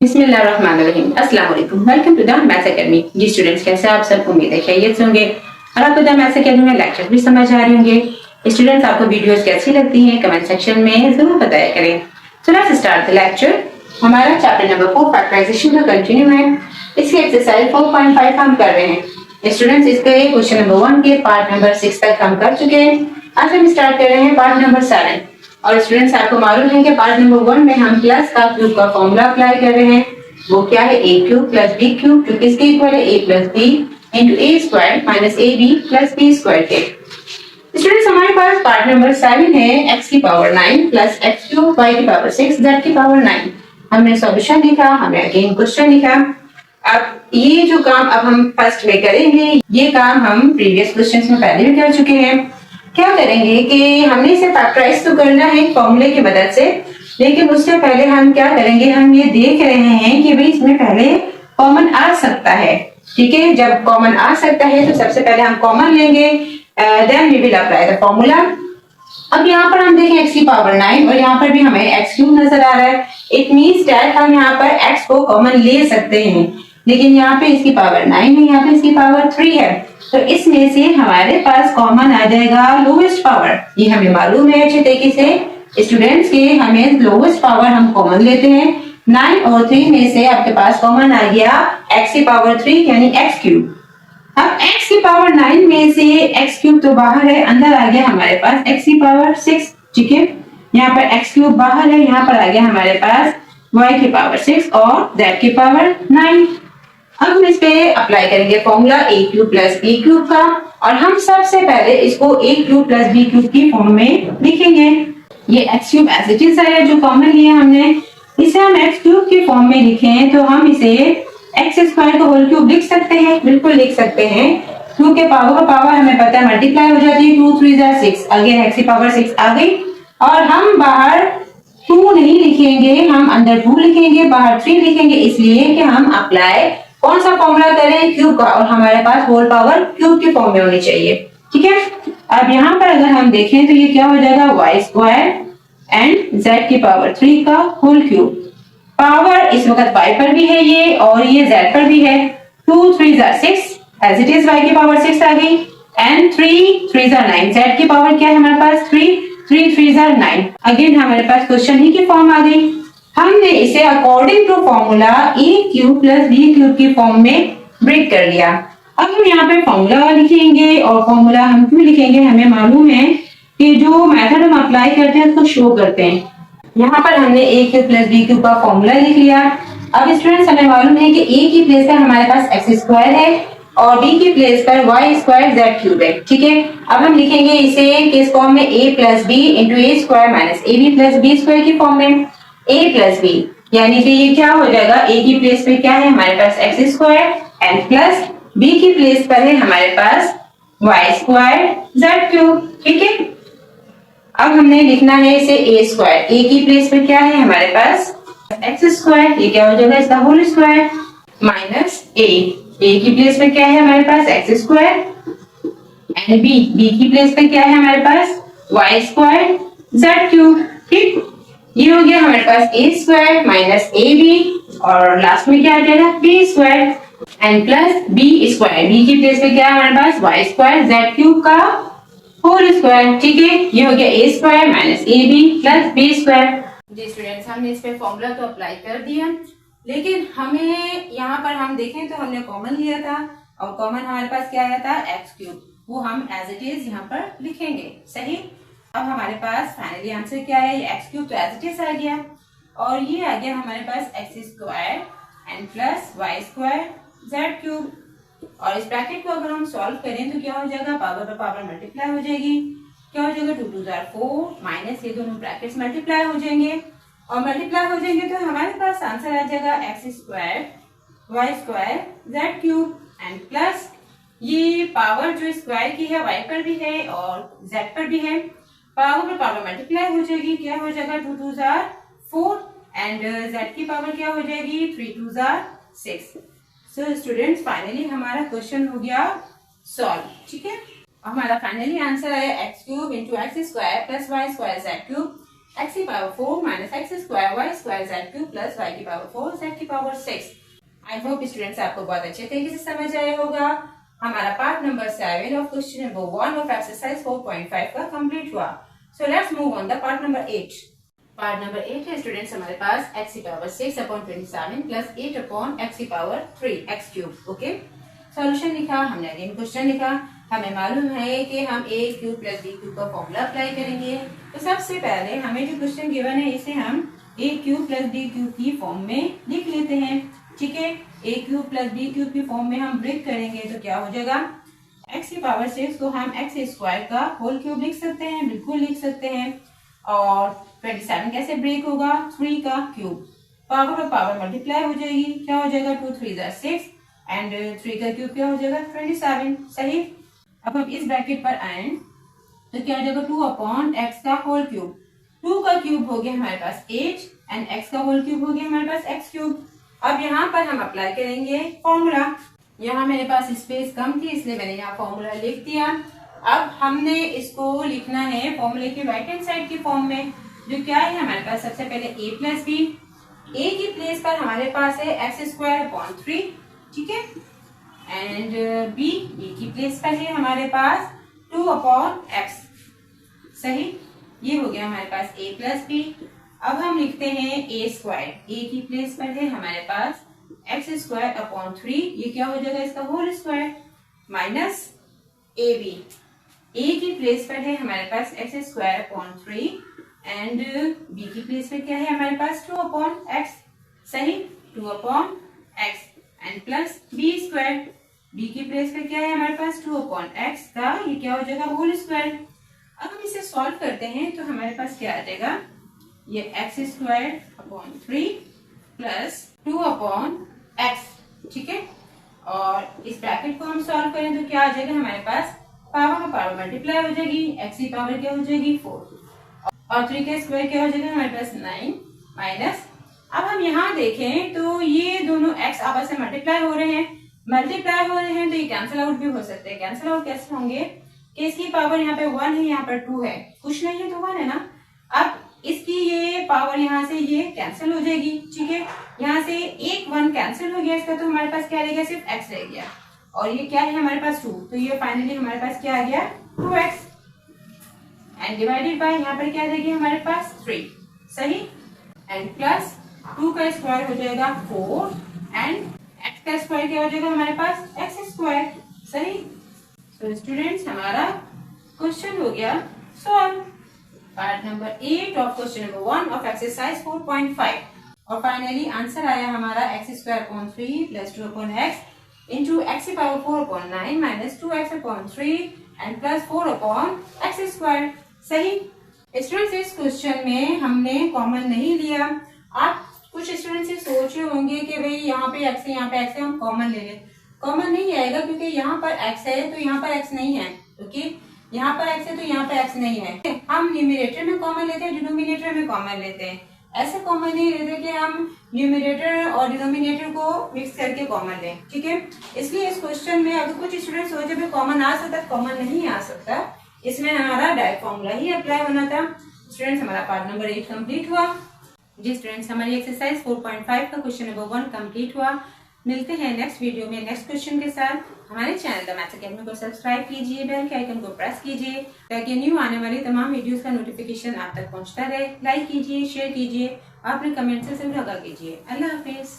बिस्मिल्लाहिर्रहमानिर्रहीम। अस्सलाम वालेकुम। Welcome to the maths academy. जी स्टूडेंट्स, कैसे आप सब? उम्मीद है खैरियत से होंगे और आपको द मैथ्स एकेडमी में लेक्चर भी समझ आ रहे होंगे। स्टूडेंट्स, आपको वीडियोस कैसी लगती हैं कमेंट सेक्शन में जरूर बताया करें। So let's start the lecture. हमारा चैप्टर नंबर 4 फैक्टराइजेशन का कंटिन्यू है। इसकी एक्सरसाइज 4.5 हम कर रहे हैं। स्टूडेंट्स, इसके क्वेश्चन नंबर 1 के पार्ट नंबर 6 तक हम कर चुके हैं। आज हम स्टार्ट कर रहे हैं पार्ट नंबर 7। और स्टूडेंट्स, आपको मालूम है कि पार्ट नंबर 1 में हम प्लस का क्यूब का फॉर्मूला अप्लाई कर रहे हैं। वो क्या है? a cube plus b cube, जो किसके इक्वल है? a plus b into a square minus ab plus b square के। स्टूडेंट्स, हमारे पास पार्ट नंबर 7 है x की power 9 plus x cube y की पावर 6 z की पावर 9। हमने सॉल्यूशन लिखा, हमने अगेन क्वेश्चन लिखा। अब ये जो काम अब हम फर्स्ट में करेंगे, ये काम हम प्रीवियस क्वेश्चंस में पहले भी कर चुके हैं। क्या करेंगे कि हमने इसे फैक्टराइज तो करना है फॉर्मूले की मदद से, लेकिन उससे पहले हम क्या करेंगे, हम ये देख रहे हैं कि भाई इसमें पहले कॉमन आ सकता है। ठीक है, जब कॉमन आ सकता है तो सबसे पहले हम कॉमन लेंगे, then we will apply the formula. अब यहाँ पर हम देखें x की पावर 9 और यहाँ पर भी हमें x क्यूब नजर आ रहा है। इट मींस दैट हम यहाँ पर x को कॉमन ले सकते हैं, लेकिन यहाँ पे इसकी पावर 9 है, यहाँ पे इसकी पावर 3 है, तो इसमें से हमारे पास कॉमन आ जाएगा लोवेस्ट पावर। ये हमें मालूम है अच्छे तरीके से स्टूडेंट्स के, हमें लोवेस्ट पावर हम कॉमन लेते हैं। 9 और 3 में से आपके पास कॉमन आ गया x की पावर 3 यानी x क्यूब। अब x की पावर 9 में से x क्यूब तो बाहर है, अंदर आ गया हमारे पास x की पावर 6। ठीक है, यहाँ पर x क्यूब बाहर है, यहाँ पर आ गया हमारे पास y की पावर 6 और z की पावर 9। अब हम इस पे अप्लाई करेंगे formula a cube plus b cube का, और हम सबसे पहले इसको a cube plus b cube की फॉर्म में लिखेंगे। ये x cube as it is है जो कॉमन लिया हमने, इसे हम x क्यूब की फॉर्म में लिखें तो हम इसे x स्क्वायर का होल क्यूब लिख सकते हैं। बिल्कुल लिख सकते हैं, क्योंकि पावर पावर हमें पता है मल्टीप्लाई हो जाती है। 2 3 6, अगेन x की पावर 6 आ गई, और हम बाहर 2 नहीं लिखेंगे, हम अंदर 2 लिखेंगे, बाहर 3 लिखेंगे, इसलिए कि हम अप्लाई कौन सा फॉर्मूला करें? क्यूब का, और हमारे पास होल पावर क्यूब की फॉर्म में होनी चाहिए। ठीक है, अब यहाँ पर अगर हम देखें तो ये क्या हो जाएगा? y स्क्वायर एंड z की पावर 3 का होल क्यूब। पावर इस वक्त y पर भी है ये, और ये z पर भी है। 2 3 6 एज इट इज, y की पावर 6 आ गई, एंड 3 3 9, z की पावर क्या है हमारे पास? 3 3 3 9। अगेन हमारे पास क्वेश्चन ही की फॉर्म आ गई। हमने इसे according to formula a cube plus b cube की फॉर्म में ब्रेक कर लिया। अब हम यहाँ पे फॉर्मूला लिखेंगे, और फॉर्मूला हम क्यों लिखेंगे? हमें मालूम है कि जो मेथड हम अप्लाई करते हैं उसको शो करते हैं। यहाँ पर हमने a cube plus b cube का फॉर्मूला लिख लिया। अब स्टूडेंट्स, हमें मालूम है कि a की प्लेस पर हमारे पास x स्क्वायर है और b की प्लेस पर y स्क्वायर z क्यूब है। ठीक है, अब हम लिखेंगे इसे किस फॉर्म में? a plus b into a square minus ab plus b square की फॉर्म में। a प्लस b यानी कि ये क्या हो जाएगा? a की प्लेस पे क्या है हमारे पास? x square, and plus b की प्लेस पर है हमारे पास y स्क्वायर z क्यूब। ठीक है, अब हमने लिखना है इसे a स्क्वायर। a की प्लेस पे क्या है हमारे पास? x स्क्वायर, ये क्या हो जाएगा? इसका होल स्क्वायर, माइनस a की प्लेस पे क्या है हमारे पास? x स्क्वायर, एंड b की प्लेस पे क्या है हमारे पास? y square z cube. ठीक, ये हो गया हमारे पास a स्क्वायर माइनस ab, और लास्ट में क्या आ जाएगा? b square, and plus b square. b की प्लेस पे क्या है हमारे पास? y स्क्वायर z क्यूब का होल स्क्वायर। ठीक है, ये हो गया a square minus ab plus b square. जी स्टूडेंट्स, हमने इस पे फॉर्मूला तो अप्लाई कर दिया, लेकिन हमें यहाँ पर हम देखें तो हमने कॉमन लिया था, और कॉमन हमारे पास क्या आया था? x क्यूब, वो हम एज इट इज यहाँ पर लिखेंगे। सही, अब हमारे पास फाइनली आंसर क्या है? ये x क्यूब तो एज इट इज आ गया, और ये आ गया हमारे पास x square and plus y square z cube. और इस ब्रैकेट को अगर हम सॉल्व करें तो क्या हो जाएगा? पावर पर पावर मल्टीप्लाई हो जाएगी। क्या हो जाएगा? 2 2 4 माइनस ये दोनों ब्रैकेट्स मल्टीप्लाई हो जाएंगे, और मल्टीप्लाई हो जाएंगे तो हमारे पास आंसर आ जाएगा x square y square z cube, and plus ये पावर जो स्क्वायर की है y पर भी है और z पर भी है, पावर पर पावर मल्टीप्लाई हो जाएगी। क्या हो जाएगा? 2 2 4, एंड z की पावर क्या हो जाएगी? 3 2 6। सो स्टूडेंट्स, फाइनली हमारा क्वेश्चन हो गया सॉल्व। ठीक है, हमारा फाइनली आंसर आया x cube into x square plus y square z cube x की power 4 minus x square y square z cube plus y की पावर 4 जेड की पावर 6। आई होप स्टूडेंट्स आपको बहुत अच्छे तरीके से समझ आया होगा। हमारा part number 7 of question number 1 of exercise 4.5 का कंप्लीट हुआ। So let's move on the part number 8। Part number 8 है स्टूडेंट्स हमारे पास x की power 6 upon 27 plus 8 upon x की power 3 x cube. Okay, solution लिखा हमने, अगेन क्वेश्चन लिखा। हमें मालूम है कि हम a cube plus b cube का फॉर्मूला अप्लाई करेंगे। तो सबसे पहले हमें जो क्वेश्चन गिवन है इसे हम a cube plus b cube की फॉर्म में लिख लेते हैं। ठीक है, a cube plus b cube की फॉर्म में हम ब्रेक करेंगे तो क्या हो जाएगा, x की पावर 6 को हम x स्क्वायर का होल क्यूब लिख सकते हैं, बिल्कुल लिख सकते हैं। और 27 कैसे ब्रेक होगा, 3 का क्यूब, पावर और पावर मल्टीप्लाई हो जाएगी, क्या हो जाएगा 2 3 6 एंड 3 का क्यूब क्या हो जाएगा 27। सही, अब हम इस ब्रैकेट पर आए तो क्या हो जाएगा 2 अपॉन एक्स का होल क्यूब, 2 का क्यूब हो गया हमारे पास 8 एंड x का होल क्यूब हो गया हमारे पास x क्यूब। अब यहाँ पर हम अप्लाई करेंगे फॉर्मूला। यहाँ मेरे पास स्पेस कम थी इसलिए मैंने यहाँ फॉर्मूला लिख दिया। अब हमने इसको लिखना है फॉर्मूले की राइट हैंड साइड की फॉर्म में, जो क्या है हमारे पास सबसे पहले a प्लस बी, a की प्लेस पर हमारे पास है एक्स स्क्वायर अपॉन 3, ठीक है, एंड b की प्लेस पर है हमारे पास 2 अपॉन एक्स। सही, ये हो गया हमारे पास a प्लस बी। अब हम लिखते हैं a स्क्वायर, a की प्लेस पर है हमारे पास एक्स स्क्वायर अपॉन 3, ये क्या हो जाएगा इसका whole square, minus A B, a की प्लेस पर है हमारे पास x square upon 3 and b की प्लेस पर क्या है हमारे पास 2 अपॉन एक्स। सही, 2 upon x and plus b square, b की प्लेस पर क्या है हमारे पास 2 अपॉन एक्स का, ये क्या हो जाएगा होल स्क्वायर। अब हम इसे सॉल्व करते हैं तो हमारे पास क्या आ जाएगा, ये x square upon 3 plus 2 upon x, ठीक है, और इस ब्रैकेट को हम सॉल्व करें तो क्या आ जाएगा हमारे पास, पावर और पावर मल्टीप्लाई हो जाएगी, x की पावर क्या हो जाएगी 4 और 3 का स्क्वायर क्या हो जाएगा हमारे पास 9 माइनस। अब हम यहाँ देखें तो ये दोनों x आपस में मल्टीप्लाई हो रहे हैं तो ये कैंसिल आउट भी हो सकते हैं। कैंसिल आउट कैसे होंगे कि इसकी पावर यहाँ पे 1 है, यहाँ पर 2 है, कुछ नहीं है तो 1 है ना। अब इसकी ये पावर यहाँ से ये कैंसिल हो जाएगी, ठीक है, यहाँ से एक 1 कैंसिल हो गया इसका, तो हमारे पास क्या रह गया, सिर्फ x रह गया, और ये क्या है हमारे पास 2, तो ये फाइनली हमारे पास क्या आ गया 2x एंड डिवाइडेड बाय यहाँ पर क्या रहेगी हमारे पास 3। सही, एंड प्लस 2 का स्क्वायर हो जाएगा 4 एंड x का स्क्वायर क्या हो जाएगा हमारे पास x स्क्वायर। सही, तो स्टूडेंट्स हमारा क्वेश्चन हो गया solve, part number 8 of question number 1 of exercise 4.5। और फाइनली आंसर आया हमारा x square upon 3 plus 2 upon x into x की power 4 upon 9 minus 2x upon 3 and plus 4 upon x square. सही, स्टूडेंट्स इस question में हमने कॉमन नहीं लिया। आप कुछ स्टूडेंट्स सोच रहे होंगे कि भाई यहाँ पे x है यहाँ पे x है, हम कॉमन ले लें, कॉमन नहीं आएगा क्योंकि यहाँ पर x है तो यहाँ पर x नहीं है, ओके, यहाँ पर x है तो यहाँ पर x नहीं है। हम न्यूमरेटर में कॉमन लेते हैं, डिनोमिनेटर में कॉमन लेते हैं, ऐसे कॉमन नहीं लेते कि हम न्यूमरेटर और डिनोमिनेटर को मिक्स करके कॉमन लें, ठीक है। इसलिए इस क्वेश्चन में अगर कुछ स्टूडेंट सोचे भी कॉमन आ सकता, कॉमन नहीं आ सकता, इसमें हमारा डायरेक्ट फॉर्मूला ही अप्लाई होना था। स्टूडेंट्स हमारा पार्ट नंबर 8 कंप्लीट हुआ। जी स्टूडेंट्स, हमारी एक्सरसाइज 4.5 का क्वेश्चन नंबर 1 कंप्लीट हुआ। मिलते हैं नेक्स्ट वीडियो में नेक्स्ट क्वेश्चन के साथ। हमारे चैनल द मैथ्स अकेडमी को सब्सक्राइब कीजिए, बेल के आइकन को प्रेस कीजिए ताकि न्यू आने वाली तमाम वीडियोस का नोटिफिकेशन आप तक पहुंचता रहे। लाइक कीजिए, शेयर कीजिए, अपने कमेंट से जरूर आगाह कीजिए। अल्लाह हाफिज।